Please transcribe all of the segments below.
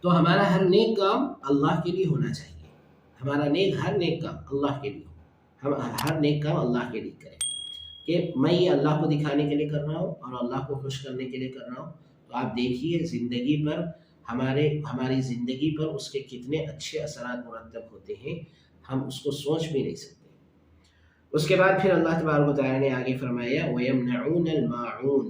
تو ہمارا ہر نیک کام اللہ کے لیے ہونا چاہیے، ہمارا ہر نیک کام اللہ کے لیے ہو، ہم ہر نیک کام اللہ کے لیے کریں کہ میں یہ اللہ کو دکھانے کے لیے کر رہا ہوں اور اللہ کو خوش کرنے کے لیے کر رہا ہوں۔ تو آپ دیکھیے زندگی پر ہماری زندگی پر اس کے کتنے اچھے اثرات مرتب ہوتے ہیں، ہم اس کو سوچ بھی نہیں سکتے۔ اس کے بعد پھر اللہ تبارک و تعالیٰ نے آگے فرمایا وَيَمْنَعُونَ الْمَاعُونَ،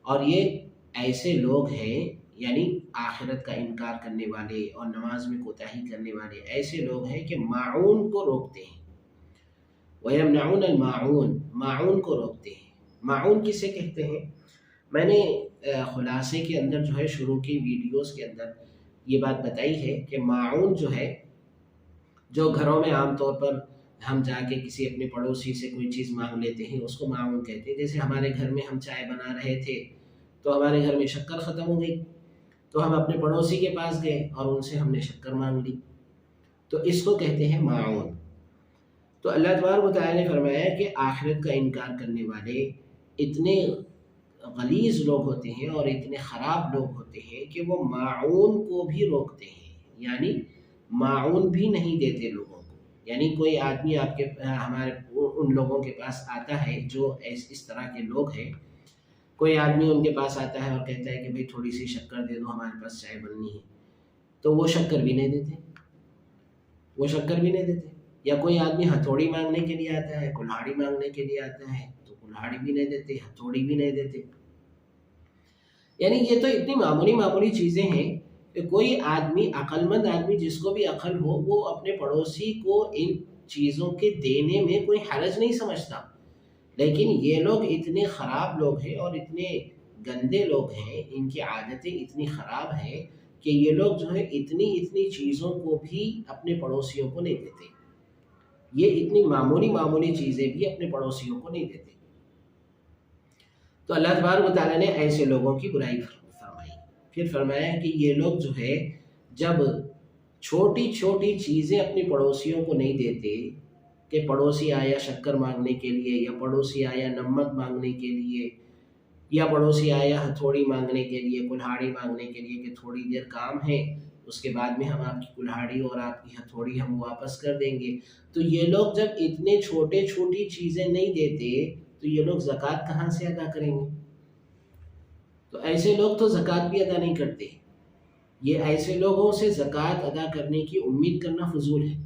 اور یہ ایسے لوگ ہیں یعنی آخرت کا انکار کرنے والے اور نماز میں کوتاہی کرنے والے ایسے لوگ ہیں کہ معون کو روکتے ہیں۔ وَيَمْنَعُونَ الْمَاعُونَ، معون کو روکتے ہیں۔ معون کسے کہتے ہیں؟ میں نے خلاصے کے اندر جو ہے شروع کی ویڈیوز کے اندر یہ بات بتائی ہے کہ معون جو ہے، جو گھروں میں عام طور پر ہم جا کے کسی اپنے پڑوسی سے کوئی چیز مانگ لیتے ہیں اس کو معون کہتے ہیں۔ جیسے ہمارے گھر میں ہم چائے بنا رہے تھے تو ہمارے گھر میں شکر ختم ہو گئی، تو ہم اپنے پڑوسی کے پاس گئے اور ان سے ہم نے شکر مانگ لی، تو اس کو کہتے ہیں معون۔ تو اللہ تبارک و تعالیٰ نے فرمایا کہ آخرت کا انکار کرنے والے اتنے غلیظ لوگ ہوتے ہیں اور اتنے خراب لوگ ہوتے ہیں کہ وہ معون کو بھی روکتے ہیں، یعنی معون بھی نہیں دیتے لوگوں کو۔ یعنی کوئی آدمی ہمارے ان لوگوں کے پاس آتا ہے جو اس طرح کے لوگ ہیں، کوئی آدمی ان کے پاس آتا ہے اور کہتا ہے کہ بھئی تھوڑی سی شکر دے دو، ہمارے پاس چائے بننی ہے، تو وہ شکر بھی نہیں دیتے، وہ شکر بھی نہیں دیتے۔ یا کوئی آدمی ہتھوڑی مانگنے کے لیے آتا ہے، کلہاڑی مانگنے کے لیے آتا ہے تو کلہاڑی بھی نہیں دیتے، ہتھوڑی بھی نہیں دیتے۔ یعنی یہ تو اتنی معمولی چیزیں ہیں کہ کوئی آدمی، عقل مند آدمی جس کو بھی عقل ہو، وہ اپنے پڑوسی کو ان چیزوں کے دینے میں کوئی حرج نہیں سمجھتا۔ لیکن یہ لوگ اتنے خراب لوگ ہیں اور اتنے گندے لوگ ہیں، ان کی عادتیں اتنی خراب ہیں کہ یہ لوگ جو ہے اتنی چیزوں کو بھی اپنے پڑوسیوں کو نہیں دیتے، یہ اتنی معمولی چیزیں بھی اپنے پڑوسیوں کو نہیں دیتے۔ تو اللہ تبارک و تعالیٰ نے ایسے لوگوں کی برائی فرمائی، پھر فرمایا کہ یہ لوگ جو ہے جب چھوٹی چیزیں اپنے پڑوسیوں کو نہیں دیتے، کہ پڑوسی آیا شکر مانگنے کے لیے، یا پڑوسی آیا نمک مانگنے کے لیے، یا پڑوسی آیا ہتھوڑی مانگنے کے لیے، کلہاڑی مانگنے کے لیے کہ تھوڑی دیر کام ہے اس کے بعد میں ہم آپ کی کلہاڑی اور آپ کی ہتھوڑی ہم واپس کر دیں گے۔ تو یہ لوگ جب اتنے چھوٹی چیزیں نہیں دیتے تو یہ لوگ زکوٰۃ کہاں سے ادا کریں گے؟ تو ایسے لوگ تو زکوٰۃ بھی ادا نہیں کرتے، یہ ایسے لوگوں سے زکوٰۃ ادا کرنے کی امید کرنا فضول ہے۔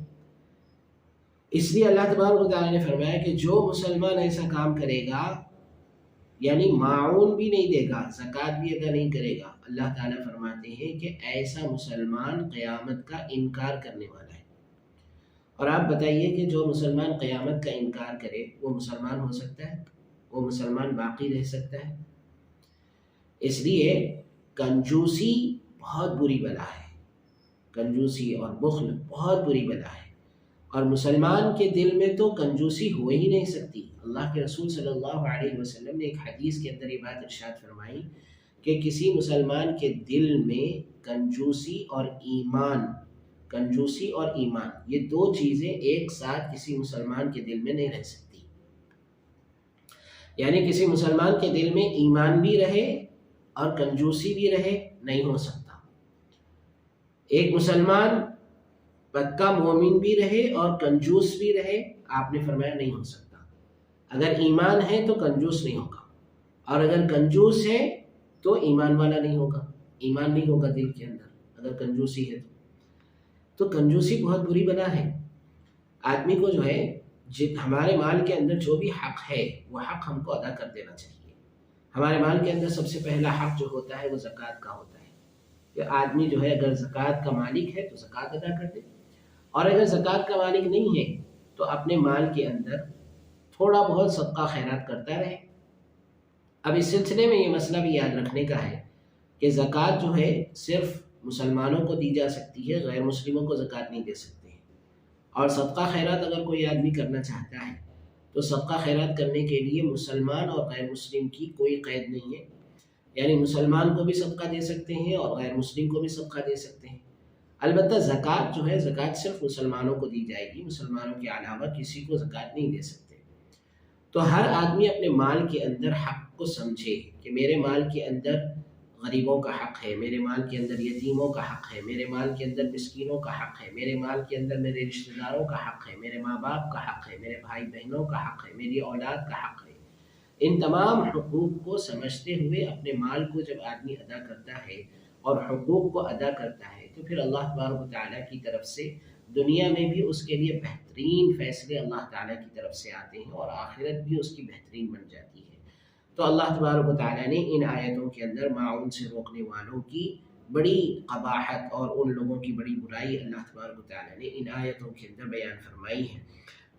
اس لیے اللہ تبارک و تعالیٰ نے فرمایا کہ جو مسلمان ایسا کام کرے گا، یعنی معاون بھی نہیں دے گا، زکوٰۃ بھی ادا نہیں کرے گا، اللہ تعالیٰ فرماتے ہیں کہ ایسا مسلمان قیامت کا انکار کرنے والا ہے۔ اور آپ بتائیے کہ جو مسلمان قیامت کا انکار کرے وہ مسلمان ہو سکتا ہے؟ وہ مسلمان باقی رہ سکتا ہے؟ اس لیے کنجوسی بہت بری بلا ہے، کنجوسی اور بخل بہت بری بلا ہے، اور مسلمان کے دل میں تو کنجوسی ہو ہی نہیں سکتی۔ اللہ کے رسول صلی اللہ علیہ وسلم نے ایک حدیث کے اندر یہ بات ارشاد فرمائی کہ کسی مسلمان کے دل میں کنجوسی اور ایمان یہ دو چیزیں ایک ساتھ کسی مسلمان کے دل میں نہیں رہ سکتی۔ یعنی کسی مسلمان کے دل میں ایمان بھی رہے اور کنجوسی بھی رہے، نہیں ہو سکتا۔ ایک مسلمان پکا مومن بھی رہے اور کنجوس بھی رہے، آپ نے فرمایا نہیں ہو سکتا۔ اگر ایمان ہے تو کنجوس نہیں ہوگا، اور اگر کنجوس ہے تو ایمان والا نہیں ہوگا، ایمان نہیں ہوگا دل کے اندر اگر کنجوسی ہے تو کنجوسی بہت بری بلا ہے۔ آدمی کو جو ہے ہمارے مال کے اندر جو بھی حق ہے وہ حق ہم کو ادا کر دینا چاہیے۔ ہمارے مال کے اندر سب سے پہلا حق جو ہوتا ہے وہ زکوٰۃ کا ہوتا ہے، کہ آدمی جو ہے اگر زکوٰۃ کا مالک ہے تو زکوٰۃ ادا کر دے، اور اگر زکوٰۃ کا مالک نہیں ہے تو اپنے مال کے اندر تھوڑا بہت صدقہ خیرات کرتا رہے۔ اب اس سلسلے میں یہ مسئلہ بھی یاد رکھنے کا ہے کہ زکوٰۃ جو ہے صرف مسلمانوں کو دی جا سکتی ہے، غیر مسلموں کو زکوٰۃ نہیں دے سکتے ہیں۔ اور صدقہ خیرات اگر کوئی آدمی کرنا چاہتا ہے تو صدقہ خیرات کرنے کے لیے مسلمان اور غیر مسلم کی کوئی قید نہیں ہے، یعنی مسلمان کو بھی صدقہ دے سکتے ہیں اور غیر مسلم کو بھی صدقہ دے سکتے ہیں۔ البتہ زکوٰۃ جو ہے زکوٰۃ صرف مسلمانوں کو دی جائے گی، مسلمانوں کے علاوہ کسی کو زکوٰۃ نہیں دے سکتے۔ تو ہر آدمی اپنے مال کے اندر حق کو سمجھے کہ میرے مال کے اندر غریبوں کا حق ہے، میرے مال کے اندر یتیموں کا حق ہے، میرے مال کے اندر مسکینوں کا حق ہے، میرے مال کے اندر میرے رشتہ داروں کا حق ہے، میرے ماں باپ کا حق ہے، میرے بھائی بہنوں کا حق ہے، میری اولاد کا حق ہے۔ ان تمام حقوق کو سمجھتے ہوئے اپنے مال کو جب آدمی ادا کرتا ہے اور حقوق کو ادا کرتا ہے تو پھر اللہ تبارک و تعالیٰ کی طرف سے دنیا میں بھی اس کے لیے بہترین فیصلے اللہ تعالیٰ کی طرف سے آتے ہیں اور آخرت بھی اس کی بہترین بن جاتی ہے۔ تو اللہ تبارک و تعالیٰ نے ان آیتوں کے اندر معاون سے روکنے والوں کی بڑی قباحت اور ان لوگوں کی بڑی برائی اللہ تبارک و تعالیٰ نے ان آیتوں کے اندر بیان فرمائی ہے۔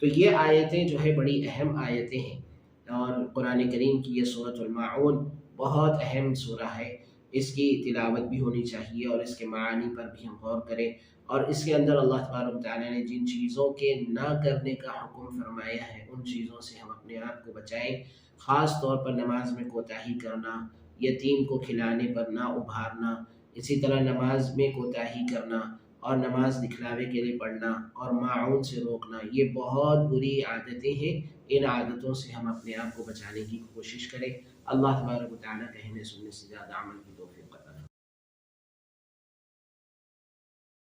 تو یہ آیتیں جو ہے بڑی اہم آیتیں ہیں، اور قرآن کریم کی یہ سورۃ الماعون بہت اہم سورہ ہے، اس کی تلاوت بھی ہونی چاہیے اور اس کے معانی پر بھی ہم غور کریں، اور اس کے اندر اللہ تبارک و تعالیٰ نے جن چیزوں کے نہ کرنے کا حکم فرمایا ہے ان چیزوں سے ہم اپنے آپ کو بچائیں، خاص طور پر نماز میں کوتاہی کرنا، یتیم کو کھلانے پر نہ ابھارنا، اسی طرح نماز میں کوتاہی کرنا اور نماز دکھلاوے کے لیے پڑھنا اور معاون سے روکنا، یہ بہت بری عادتیں ہیں۔ ان عادتوں سے ہم اپنے آپ کو بچانے کی کوشش کریں۔ اللہ تبارک و تعالیٰ کہنے سننے سے زیادہ عمل کی توفیق عطا فرمائے۔